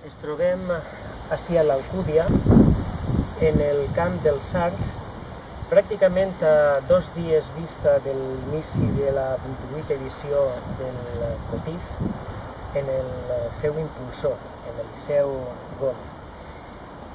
Ens trobem ací a l'Alcúdia, en el camp dels Arcs, pràcticament a 2 dies vista de l'inici de la 28a edició del COTIF, en el seu impulsor, en el Liceu Gómez,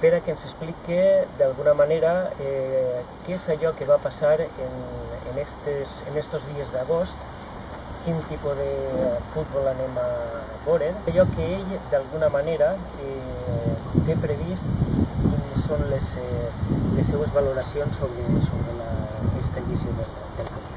per a que ens expliqui d'alguna manera què és allò que va passar en estos dies d'agost, quin tipus de futbol anem a veure, allò que ell d'alguna manera té previst i són les seues valoracions sobre aquesta edició del COTIF.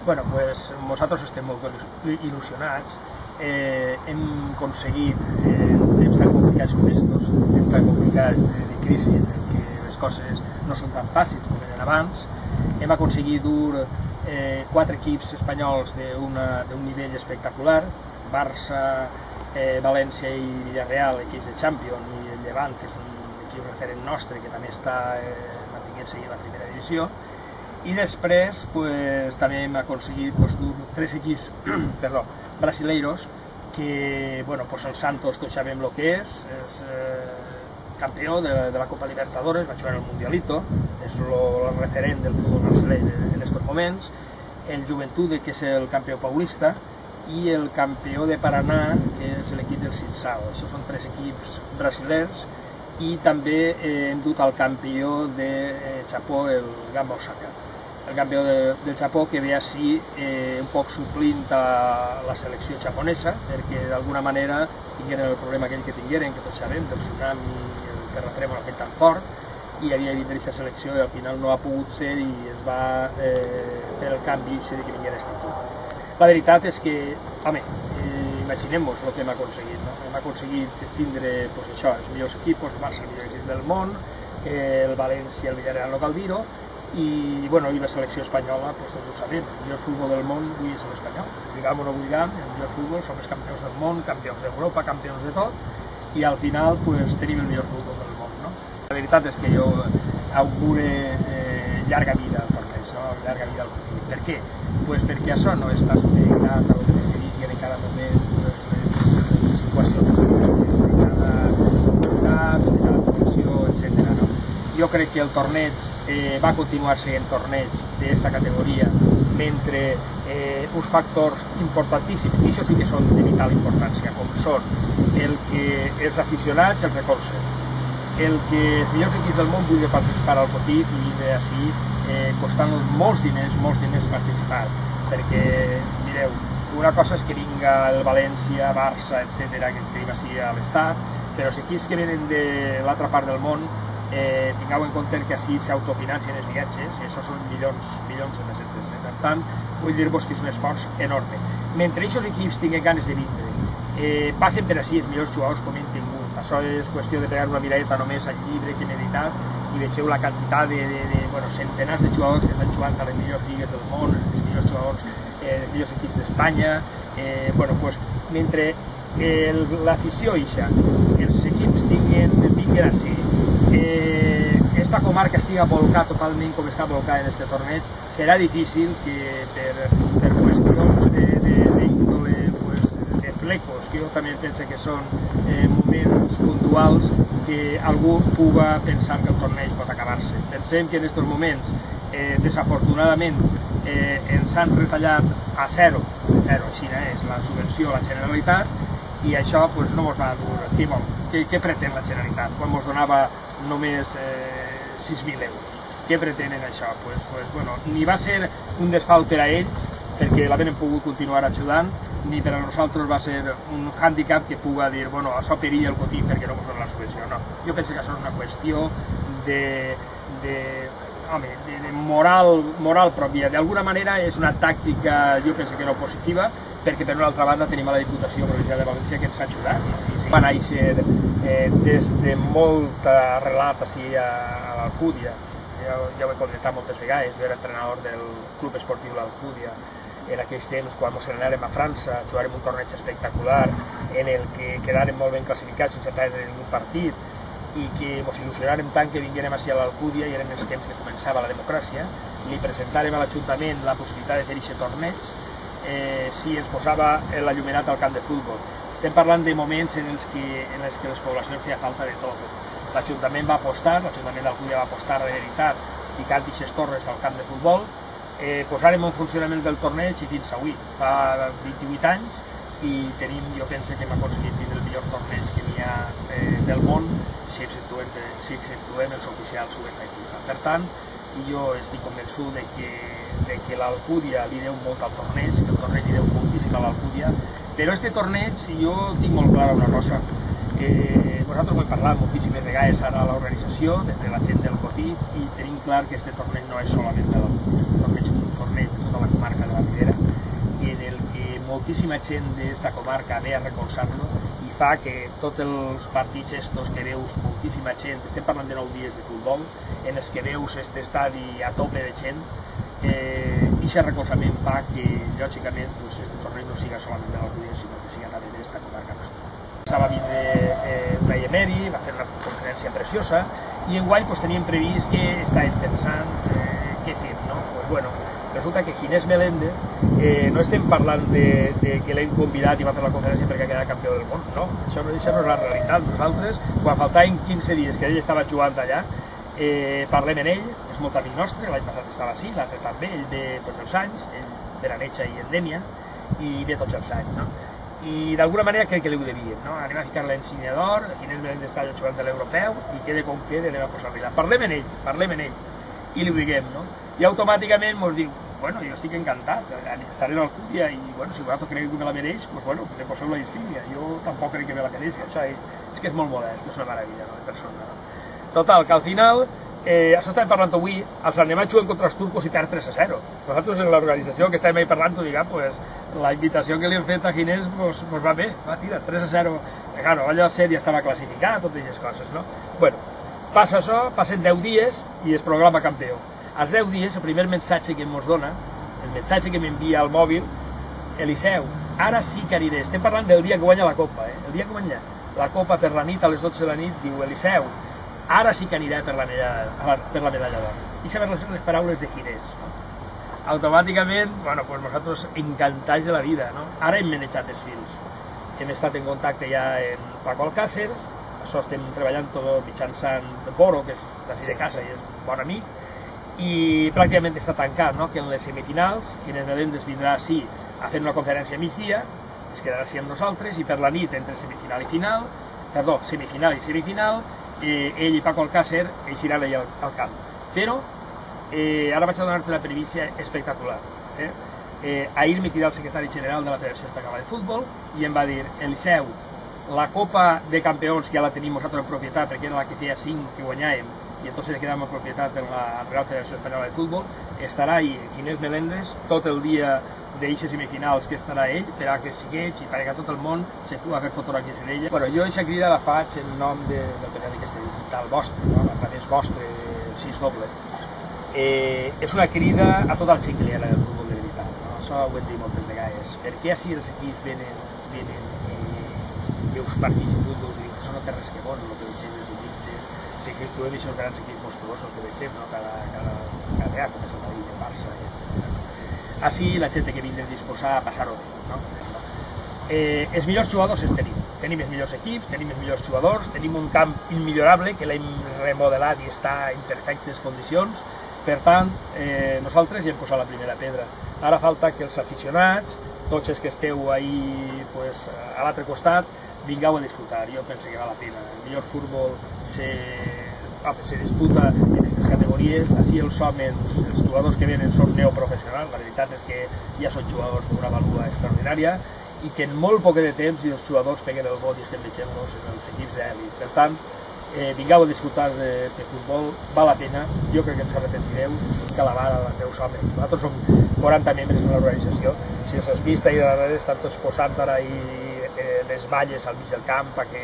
Bueno, pues nosaltres estem molt il·lusionats. Hem aconseguit, en temps tan complicats com estos, en temps tan complicats de crisi, en què les coses no són tan fàcils com eren abans, hem aconseguit dur 4 equips espanyols d'un nivell espectacular: Barça, València i Villarreal, equips de Champions, i el Llevant, que és un equip referent nostre, que també està mantenint-se en la primera divisió. I després també hem aconseguit dur 3 equips brasileiros, que el Santos tots sabem el que és campió de la Copa Libertadores, va jugar al Mundialito, és el referent del futbol brasiler en aquests moments, el Juventude, que és el campió paulista, i el campió de Paraná, que és l'equip del Sensao. Això són 3 equips brasilers, i també hem dut el campió de Japó, el Gamba Osaka. El campió del Japó, que ve així un poc suplint a la selecció japonesa, perquè d'alguna manera tingueren el problema aquell que tingueren, que tots sabem, del tsunami i el terratrèmol aquest tan fort, i havia de vindre aquesta selecció i al final no ha pogut ser i es va fer el canvi de que vinguera aquest equip. La veritat és que, home, imaginem-nos el que hem aconseguit, no? Hem aconseguit tindre això, els millors equips, el Barça, el millor equip del món, el València, el Villarreal, no cal dir-ho, i la selecció espanyola, tots ho sabem, el millor futbol del món avui és l'espanyol. Diguem o no diguem, el millor futbol som els campions del món, campions d'Europa, campions de tot, i al final tenim el millor futbol del món, no? La veritat és que jo auguro llarga vida al torneig, llarga vida al COTIF. Per què? Perquè això no està subjectat a el que decideixen en cada moment les situacions de cada comunitat, de cada població, etc. Jo crec que el torneig va continuar sent torneig d'aquesta categoria mentre uns factors importantíssims, i això sí que són de vital importància, com són el que els aficionats el recolzen, el que els millors equips del món vulguin participar al COTIF i vindre així costant-nos molts diners participar, perquè, mireu, una cosa és que vinga el València, Barça, etc., que estem així a l'estat, però els equips que venen de l'altra part del món tingueu en compte que així s'autofinancien els viatges, i això són milions de pessetes. Per tant, vull dir-vos que és un esforç enorme. Mentre aquests equips tinguin ganes de vindre, passen per així els millors jugadors com hem tingut. Això és qüestió de pegar una miradeta només al llibre que hem editat i vegeu la quantitat de centenars de jugadors que estan jugant a les millors lligues del món, els millors jugadors, els millors equips d'Espanya. Mentre l'afició ixa, els equips vinguin així, aquesta comarca estigui volcada totalment com està volcada en aquest torneig, serà difícil que per qüestions d'índole, de flecos, que jo també penso que són moments puntuals, que algú puga pensar que el torneig pot acabar-se. Pensem que en aquests moments, desafortunadament, ens han retallat a zero, així és, la subvenció a la Generalitat, i això no ens va dur. Què pretén la Generalitat quan ens donava només 6.000 euros? Què pretenen això? Ni va ser un desfalt per a ells, perquè l'havien pogut continuar ajudant, ni per a nosaltres va ser un hàndicap que puga dir això perilla el COTIF perquè no ens dona la subvenció. No, jo penso que això és una qüestió de moral pròpia. D'alguna manera és una tàctica, jo penso que no positiva, perquè per una altra banda tenim a la Diputació Provincial de València que ens ha ajudat. Va néixer des de molt arrelat així a l'Alcúdia. Ja ho he comentat moltes vegades, jo era entrenador del Club Esportiu l'Alcúdia en aquells temps, quan ens n'anàrem a França, jugarem un torneig espectacular en el que quedàrem molt ben classificats sense perdre ningú partit, i que ens il·lusionàrem tant que vinguérem així a l'Alcúdia, i eren els temps que començava la democràcia, li presentàrem a l'Ajuntament la possibilitat de fer aquest torneig si ens posava l'allumenat al camp de futbol. Estem parlant de moments en els que les poblacions feia falta de tot. L'Ajuntament va apostar, l'Ajuntament d'Alcúdia va apostar de veritat, ficant aquestes torres al camp de futbol, posàrem en funcionament del torneig i fins avui, fa 28 anys, i tenim, jo penso que hem aconseguit tindre el millor torneig que n'hi ha del món si exceptuem els oficials UEFA i FIFA. Per tant, jo estic convençut de que l'Alcúdia li deu molt al torneig, que el torneig li deu moltíssim a l'Alcúdia, però este torneig jo tinc molt clara una cosa. Nosaltres ho hem parlat moltíssimes vegades ara a l'organització, des de la gent del Cotit, i tenim clar que este torneig no és solament de l'Alcúdia, este torneig és un torneig de tota la comarca de la Ribera, en el que moltíssima gent d'esta comarca ve a recolzar-lo i fa que tots els partits estos que veus moltíssima gent, estem parlant de 9 dies de futbol, en els que veus aquest estadi a tope de gent, i aquest recolzament fa que, lògicament, aquest torneig no siga solament de l'Alcúdia, sinó que siga també d'esta comarca nostra. Va vindre una Emeri, va fer una conferència preciosa, i enguany teníem previst que estàvem pensant què fer, no? Bueno, resulta que Ginés Meléndez, no estem parlant de que l'hem convidat i va fer la conferència perquè ha quedat campió del món, no, això no és la realitat. Nosaltres, quan faltaven 15 dies que ell estava jugant allà, parlem en ell, és molt amic nostre, l'any passat estava així, l'altre també, ell ve tots els anys, ell ve a Netxa i Endèmia, i ve tots els anys, no? I d'alguna manera crec que li ho devíem, no? Anem a ficar l'ensenya d'or, Ginés Meléndez està jugant de l'europeu, i quede com quede, anem a posar-li la. Parlem en ell, i li ho diguem, no? I automàticament ens diu, bueno, jo estic encantat, estaré en Alcúdia i, bueno, si vosaltres creieu que me la mereix, doncs, bueno, me poseu la insígnia, jo tampoc crec que me la mereixi, això és que és molt modest, és una meravella, no?, de persona, no? Total, que al final, això estàvem parlant avui, els anem a jugar contra els turcos i perd 3-0. Nosaltres en l'organització que estàvem ahí parlant, pues, la invitació que li hem fet a Ginés pues va bé, va, tira, 3-0, claro, allò sèrie estava classificat, totes aquestes coses, no? Bueno, passa això, passen 10 dies i es programa campió. Als 10 dies, el primer missatge que ens dona, el missatge que m'envia al mòbil, Eliseu, ara sí que aniré. Estem parlant del dia que guanya la Copa, el dia que guanya la Copa per la nit, a les 12 de la nit, diu Eliseu, ara sí que aniré per la medalla d'or. I saber les paraules de Ginés. Automàticament, bueno, pues nosaltres encantats de la vida, no? Ara hem manejat els fils. Hem estat en contacte ja amb Paco Alcácer, això estem treballant tot mitjançant Boro, que és d'ací de casa i és bon amic, i pràcticament està tancat, no?, que en les semifinals Ginés Meléndez vindrà així a fer una conferència a migdia, es quedarà així amb nosaltres, i per la nit entre semifinal i final, ell i Paco Alcácer eixiran allà al camp. Però ara vaig a donar-te una prevícia espectacular. Ahir m'he cridat el secretari general de la Federació Espanyola de Futbol i em va dir, Eliseu, la Copa de Campions ja la tenim nosaltres en propietat perquè era la que feia 5 que guanyàvem i entonces le quedamos en propietat de la Real Federació Espanyola de Futbol, estarà ahí Ginés Meléndez tot el dia d'eixes semifinals que estarà ell per a que sigueig i perquè tot el món se pugui fer fotografies en ella. Bueno, jo aquesta crida la faig en nom del periòdic estatal vostre, no? A través vostre, el 6W. És una crida a tota la gent que li agrada el futbol de veritat, no? Això ho hem dit moltes vegades. Per què així els equips venen veus partits de futbol i diuen, això no té res que bon, el que veiem les utilitzes, si efectuem aquests grans equips monstruosos que veiem, no? Cada dia, com és el Madrid, el Barça, etc. Així la gent que vindre disposar a passar-ho bé, no? Els millors jugadors els tenim els millors equips, tenim els millors jugadors, tenim un camp immillorable que l'hem remodelat i està en perfectes condicions. Per tant, nosaltres ja hem posat la primera pedra. Ara falta que els aficionats, tots els que esteu ahí a l'altre costat, vingueu a disfrutar. Jo penso que val la pena. El millor futbol se disputa en aquestes categories. Així els homes, els jugadors que venen són neoprofessionals. La veritat és que ja són jugadors d'una vàlua extraordinària i que en molt poc de temps els jugadors peguen el vot i estem veient-los en els equips d'èlit. Per tant, vingueu a disfrutar d'aquest futbol, val la pena, jo crec que ens arrepentireu que alabar als meus homes. Nosaltres som 40 membres de l'organització, si els has vist ahir darrere estan tots posant ara les valles al mig del camp perquè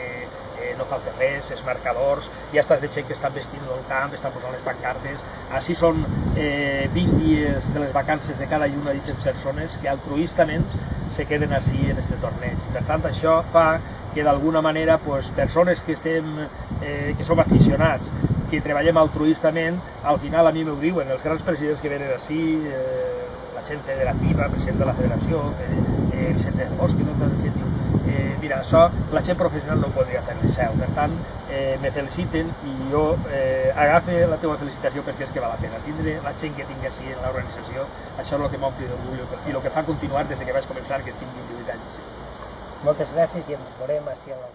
no falta res, els marcadors, ja estàs veient que estan vestint el camp, estan posant les pancartes, així són 20 dies de les vacances de cada una d'aquestes persones que altruistament se queden així en aquest torneig. Per tant, això fa que d'alguna manera persones que som aficionats, que treballem altruistament, al final a mi m'ho diuen, els grans presidents que venen així, la la gent federativa, el president de la federació, Vicente del Bosque, tota la gent diu, mira, això la gent professional no ho podria fer al Liceu, per tant, me feliciten i jo agafe la teva felicitació perquè és que val la pena. Tindre la gent que tingui així en l'organització, això és el que m'ompli d'orgull i el que fa continuar des que vaig començar, que estic 28 anys així. Moltes gràcies i ens veurem així a la...